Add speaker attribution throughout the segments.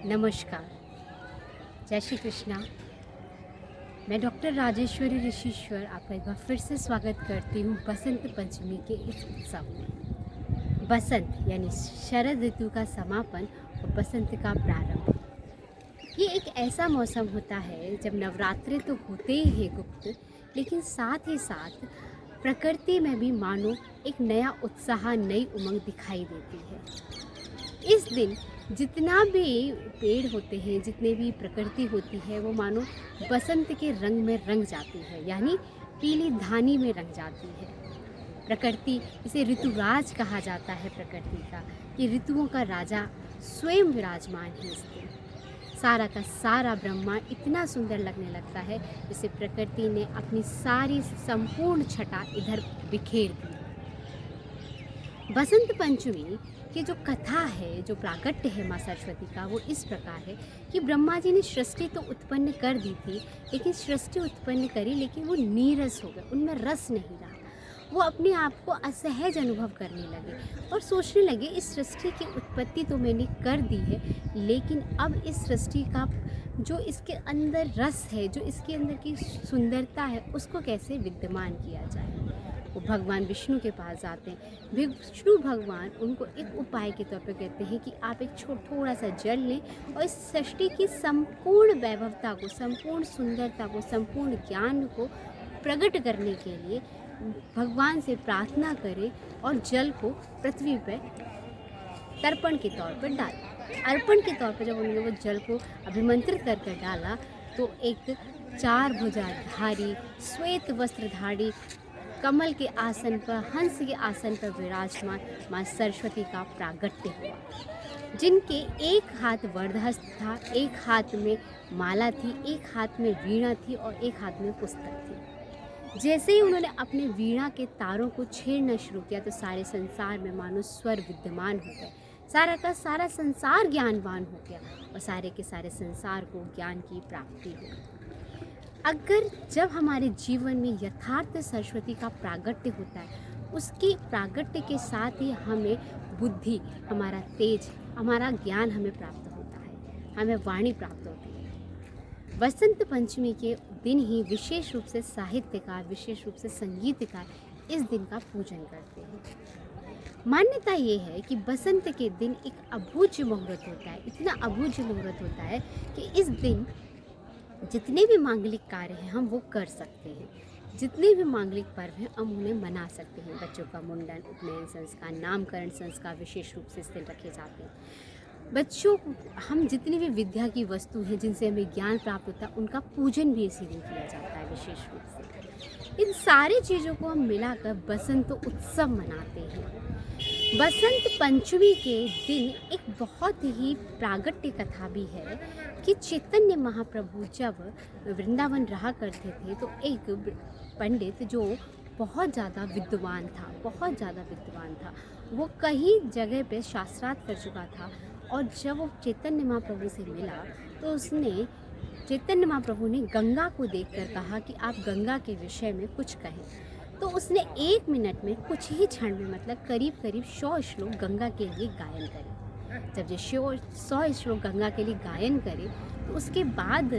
Speaker 1: नमस्कार, जय श्री कृष्णा। मैं डॉक्टर राजेश्वरी ऋषिश्वर आपका एक बार फिर से स्वागत करती हूँ बसंत पंचमी के इस उत्सव में। बसंत यानी शरद ऋतु का समापन और बसंत का प्रारंभ। ये एक ऐसा मौसम होता है जब नवरात्रे तो होते ही हैं गुप्त, लेकिन साथ ही साथ प्रकृति में भी मानो एक नया उत्साह, नई उमंग दिखाई देती है। इस दिन जितना भी पेड़ होते हैं, जितने भी प्रकृति होती है, वो मानो बसंत के रंग में रंग जाती है, यानी पीली धानी में रंग जाती है। प्रकृति, इसे ऋतुराज कहा जाता है प्रकृति का। ये ऋतुओं का राजा स्वयं विराजमान है इस दिन। सारा का सारा ब्रह्मांड इतना सुंदर लगने लगता है जैसे प्रकृति ने अपनी सारी संपूर्ण छटा इधर बिखेर दी। बसंत पंचमी की जो कथा है, जो प्राकट्य है माँ सरस्वती का, वो इस प्रकार है कि ब्रह्मा जी ने सृष्टि तो उत्पन्न कर दी थी, लेकिन सृष्टि उत्पन्न करी लेकिन वो नीरस हो गए, उनमें रस नहीं रहा। वो अपने आप को असहज अनुभव करने लगे और सोचने लगे इस सृष्टि की उत्पत्ति तो मैंने कर दी है, लेकिन अब इस सृष्टि का जो इसके अंदर रस है, जो इसके अंदर की सुंदरता है, उसको कैसे विद्यमान किया जाए। वो भगवान विष्णु के पास जाते हैं। विष्णु भगवान उनको एक उपाय के तौर पे कहते हैं कि आप एक थोड़ा सा जल लें और इस सृष्टि की संपूर्ण वैभवता को, संपूर्ण सुंदरता को, संपूर्ण ज्ञान को प्रकट करने के लिए भगवान से प्रार्थना करें और जल को पृथ्वी पर तर्पण के तौर पर डालें। अर्पण के तौर पर जब उन्होंने वो जल को अभिमंत्रित करके डाला तो एक 4 भुजाधारी श्वेत वस्त्रधारी कमल के आसन पर, हंस के आसन पर विराजमान माँ सरस्वती का प्रागट्य हुआ, जिनके एक हाथ वरदहस्त था, एक हाथ में माला थी, एक हाथ में वीणा थी और एक हाथ में पुस्तक थी। जैसे ही उन्होंने अपने वीणा के तारों को छेड़ना शुरू किया तो सारे संसार में मानो स्वर विद्यमान हो गए। सारा का सारा संसार ज्ञानवान हो गया और सारे के सारे संसार को ज्ञान की प्राप्ति हुई। अगर जब हमारे जीवन में यथार्थ सरस्वती का प्रागट्य होता है, उसके प्रागट्य के साथ ही हमें बुद्धि, हमारा तेज, हमारा ज्ञान हमें प्राप्त होता है, हमें वाणी प्राप्त होती है। बसंत पंचमी के दिन ही विशेष रूप से साहित्यकार, विशेष रूप से संगीतकार इस दिन का पूजन करते हैं। मान्यता ये है कि बसंत के दिन एक अबूझ मुहूर्त होता है, इतना अबूझ मुहूर्त होता है कि इस दिन जितने भी मांगलिक कार्य हैं हम वो कर सकते हैं, जितने भी मांगलिक पर्व हैं हम उन्हें मना सकते हैं। बच्चों का मुंडन, उपनयन संस्कार, नामकरण संस्कार विशेष रूप से इस दिन रखे जाते हैं। बच्चों को हम जितनी भी विद्या की वस्तु हैं जिनसे हमें ज्ञान प्राप्त होता है, उनका पूजन भी इसी दिन किया जाता है विशेष रूप से। इन सारी चीज़ों को हम मिलाकर बसंत उत्सव मनाते हैं। बसंत पंचमी के दिन एक बहुत ही प्रागट्य कथा भी है कि चैतन्य महाप्रभु जब वृंदावन रहा करते थे तो एक पंडित जो बहुत ज़्यादा विद्वान था, बहुत ज़्यादा विद्वान था, वो कई जगह पे शास्त्रार्थ कर चुका था और जब वो चैतन्य महाप्रभु से मिला तो उसने चैतन्य महाप्रभु ने गंगा को देखकर कहा कि आप गंगा के विषय में कुछ कहें। तो उसने 1 मिनट में, कुछ ही क्षण में, मतलब करीब करीब 100 श्लोक गंगा के लिए गायन करे। जब ये 100 श्लोक गंगा के लिए गायन करे तो उसके बाद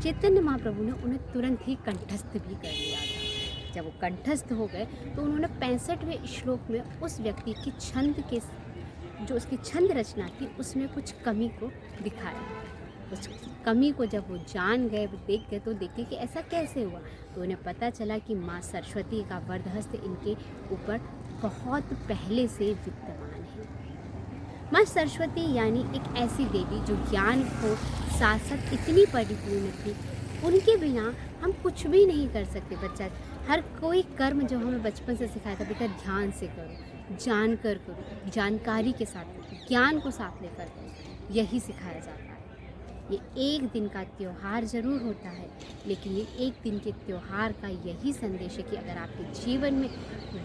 Speaker 1: चैतन्य महाप्रभु ने उन्हें तुरंत ही कंठस्थ भी कर लिया था। जब वो कंठस्थ हो गए तो उन्होंने 65वें श्लोक में उस व्यक्ति की छंद के, जो उसकी छंद रचना थी, उसमें कुछ कमी को दिखाया। उस कमी को जब वो जान गए, वो देख गए तो देखे कि ऐसा कैसे हुआ, तो उन्हें पता चला कि माँ सरस्वती का वरदहस्त इनके ऊपर बहुत पहले से विद्यमान है। माँ सरस्वती यानी एक ऐसी देवी जो ज्ञान को साथ साथ इतनी परिपूर्ण थी, उनके बिना हम कुछ भी नहीं कर सकते। बच्चा हर कोई कर्म जो हमें बचपन से सिखाया था, बेटा ध्यान से करो, जान कर करो, जानकारी के साथ करो, ज्ञान को साथ लेकर करो, यही सिखाया जाता है। ये एक दिन का त्यौहार ज़रूर होता है, लेकिन ये एक दिन के त्यौहार का यही संदेश है कि अगर आपके जीवन में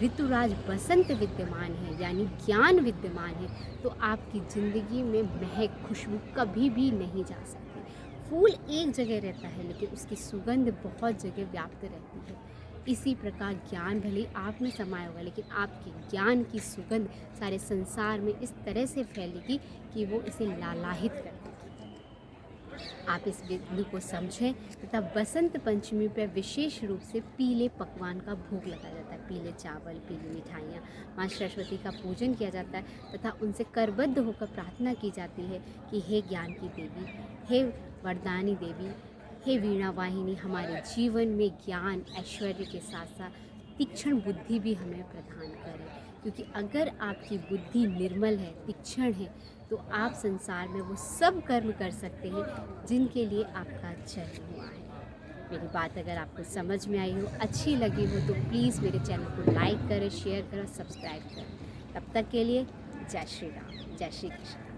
Speaker 1: ऋतुराज बसंत विद्यमान है, यानी ज्ञान विद्यमान है, तो आपकी ज़िंदगी में महक, खुशबू कभी भी नहीं जा सकती। फूल एक जगह रहता है लेकिन उसकी सुगंध बहुत जगह व्याप्त रहती है। इसी प्रकार ज्ञान भले आप में समाया होगा, लेकिन आपके ज्ञान की सुगंध सारे संसार में इस तरह से फैलेगी कि वो इसे लालाहित कर देगी। आप इस बिंदु को समझें तथा बसंत पंचमी पर विशेष रूप से पीले पकवान का भोग लगाया जाता है। पीले चावल, पीली मिठाइयाँ, माँ सरस्वती का पूजन किया जाता है तथा उनसे करबद्ध होकर प्रार्थना की जाती है कि हे ज्ञान की देवी, हे वरदानी देवी, हे वीणा वाहिनी, हमारे जीवन में ज्ञान ऐश्वर्य के साथ साथ तीक्ष्ण बुद्धि भी हमें प्रदान करें, क्योंकि अगर आपकी बुद्धि निर्मल है, तीक्ष्ण है, तो आप संसार में वो सब कर्म कर सकते हैं जिनके लिए आपका जन्म हुआ है। मेरी बात अगर आपको समझ में आई हो, अच्छी लगी हो, तो प्लीज़ मेरे चैनल को लाइक करें, शेयर करें, सब्सक्राइब करें। तब तक के लिए जय श्री राम, जय श्री कृष्ण।